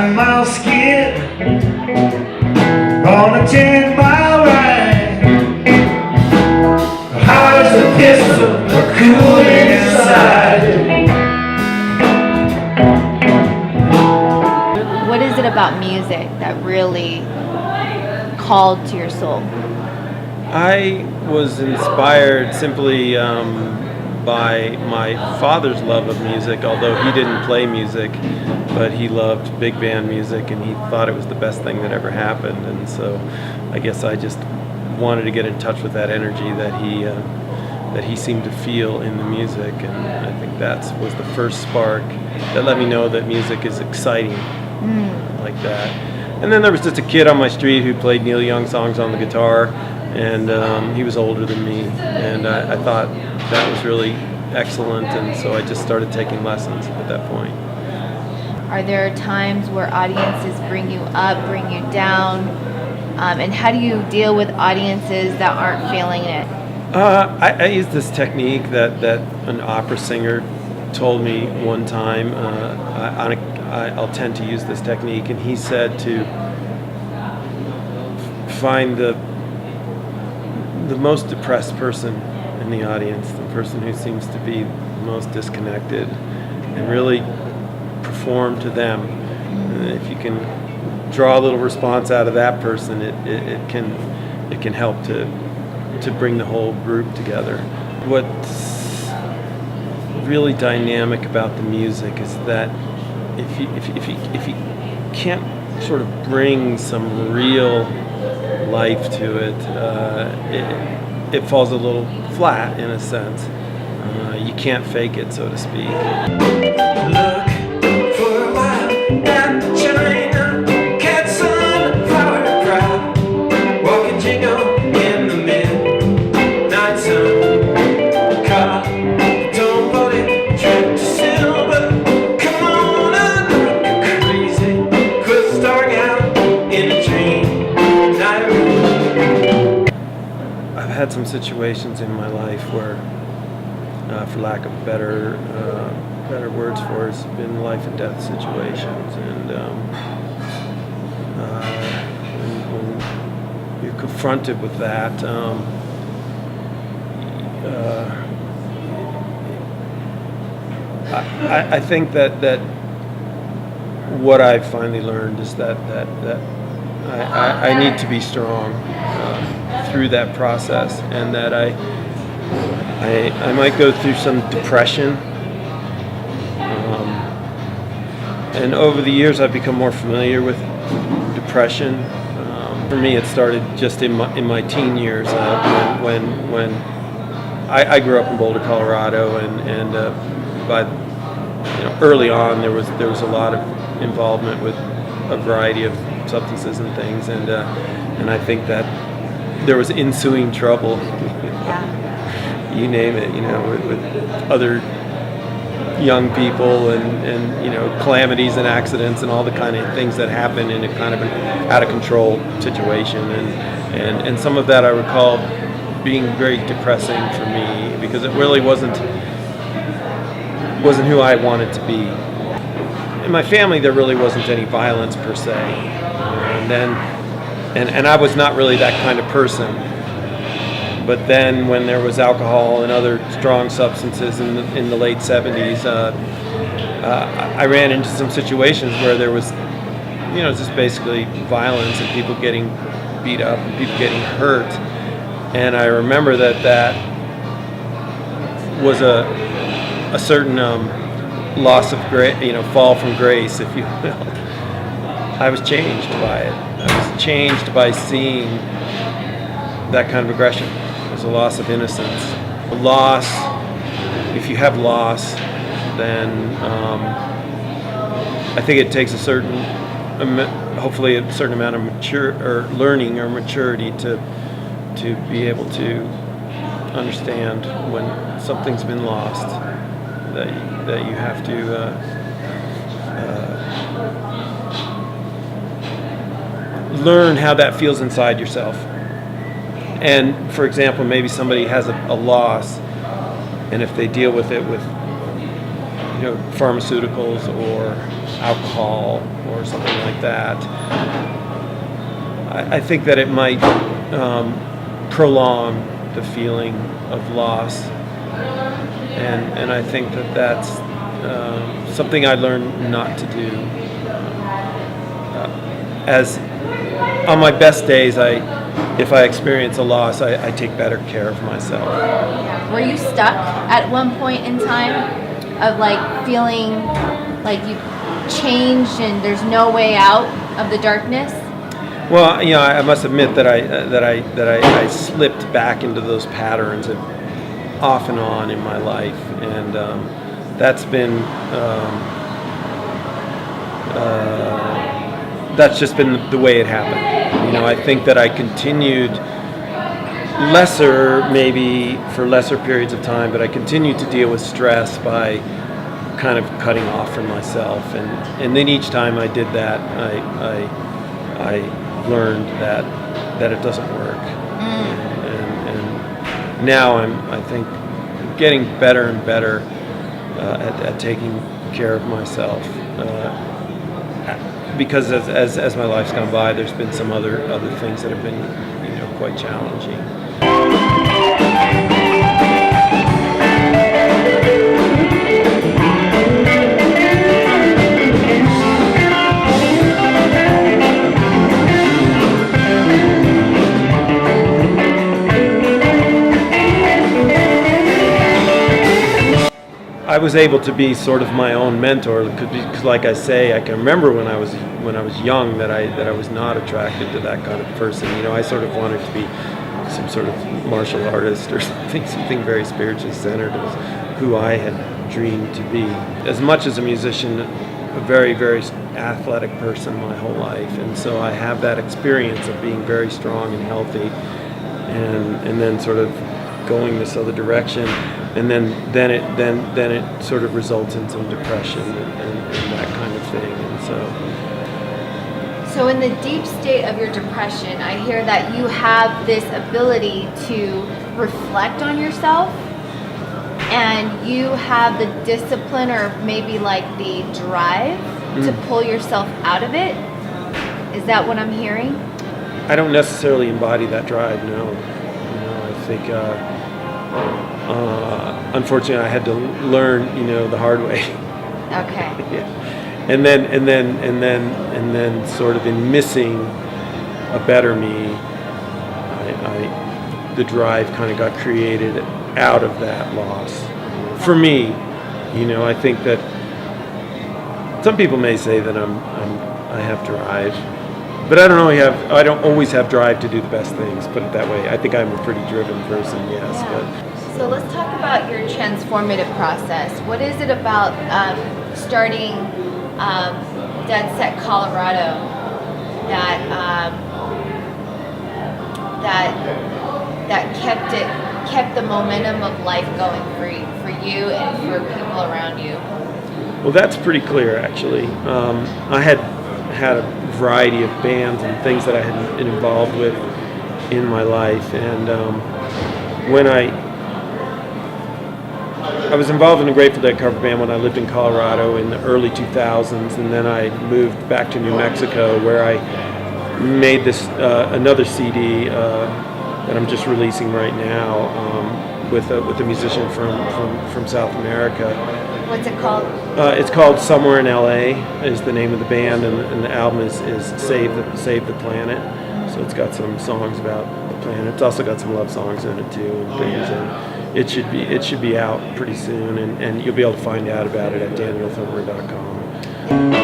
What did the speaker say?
9-mile skid on a 10-mile ride. Hot as a pistol, but cool inside. What is it about music that really called to your soul? I was inspired simply by my father's love of music, although he didn't play music, but he loved big band music and he thought it was the best thing that ever happened. And so I guess I just wanted to get in touch with that energy that he seemed to feel in the music, and I think that was the first spark that let me know that music is exciting like that. And then there was just a kid on my street who played Neil Young songs on the guitar, and he was older than me, and I thought that was really excellent, and so I just started taking lessons at that point. Are there times where audiences bring you up, bring you down, and how do you deal with audiences that aren't feeling it? I use this technique that an opera singer told me one time. I'll tend to use this technique, and he said to find the most depressed person in the audience, the person who seems to be the most disconnected, and really perform to them. And if you can draw a little response out of that person, it can help to bring the whole group together. What's really dynamic about the music is that if you can't sort of bring some real life to it, it falls a little flat in a sense. You can't fake it, so to speak. Look for a while at China, cats on a flower crowd, walking jingle in the midnight sun. Car, don't body, trip to silver. Come on, I'm not crazy. Quit starring out in a dream night room. I've had some situations in my life where, for lack of better words for it, it's been life and death situations, and when you're confronted with that, I think that what I've finally learned is that I need to be strong through that process, and that I might go through some depression, and over the years I've become more familiar with depression. For me, it started just in my teen years when I grew up in Boulder, Colorado, and by early on there was a lot of involvement with a variety of substances and things, and I think that there was ensuing trouble. You name it, with other young people and calamities and accidents and all the kind of things that happen in a kind of an out of control situation, and some of that I recall being very depressing for me, because it really wasn't who I wanted to be. In my family there really wasn't any violence per se, and I was not really that kind of person. But then when there was alcohol and other strong substances in the late 70s, I ran into some situations where there was, just basically violence and people getting beat up and people getting hurt. And I remember that was a certain loss of grace, fall from grace, if you will. I was changed by it. I was changed by seeing that kind of aggression. There's a loss of innocence. Loss, if you have loss, then I think it takes hopefully a certain amount of learning or maturity to be able to understand when something's been lost, that you have to learn how that feels inside yourself. And for example, maybe somebody has a loss, and if they deal with it with pharmaceuticals or alcohol or something like that, I think that it might prolong the feeling of loss, and I think that that's something I learned not to do. As on my best days, if I experience a loss, I take better care of myself. Were you stuck at one point in time of like feeling like you changed and there's no way out of the darkness? Well, I must admit that I slipped back into those patterns off and on in my life, and that's been that's just been the way it happened. I think that I continued maybe for lesser periods of time, but I continued to deal with stress by kind of cutting off from myself, and then each time I did that, I learned that it doesn't work, and now I think getting better and better at taking care of myself. Because as my life's gone by, there's been some other things that have been quite challenging. I was able to be sort of my own mentor, because like I say, I can remember when I was young that I was not attracted to that kind of person. I sort of wanted to be some sort of martial artist or something very spiritually centered, was who I had dreamed to be. As much as a musician, a very, very athletic person my whole life, and so I have that experience of being very strong and healthy, and then sort of going this other direction. And then it sort of results in some depression and that kind of thing. And so in the deep state of your depression, I hear that you have this ability to reflect on yourself, and you have the discipline, or maybe like the drive to pull yourself out of it. Is that what I'm hearing? I don't necessarily embody that drive. No, I think. Unfortunately, I had to learn, the hard way. Okay. Yeah. And then, sort of in missing a better me, the drive kind of got created out of that loss. For me, I think that some people may say that I have drive, but I don't always have drive to do the best things. Put it that way. I think I'm a pretty driven person. Yes, Yeah. but. So let's talk about your transformative process. What is it about starting Deadset Colorado that kept the momentum of life going for you and for people around you? Well, that's pretty clear, actually. I had a variety of bands and things that I had been involved with in my life, and when I was involved in a Grateful Dead cover band when I lived in Colorado in the early 2000s, and then I moved back to New Mexico, where I made this another CD that I'm just releasing right now with a musician from South America. What's it called? It's called Somewhere in LA is the name of the band, and the album is Save the Planet. So it's got some songs about the planet. It's also got some love songs in it too and things. And it should be out pretty soon, and you'll be able to find out about it at danielthurmer.com.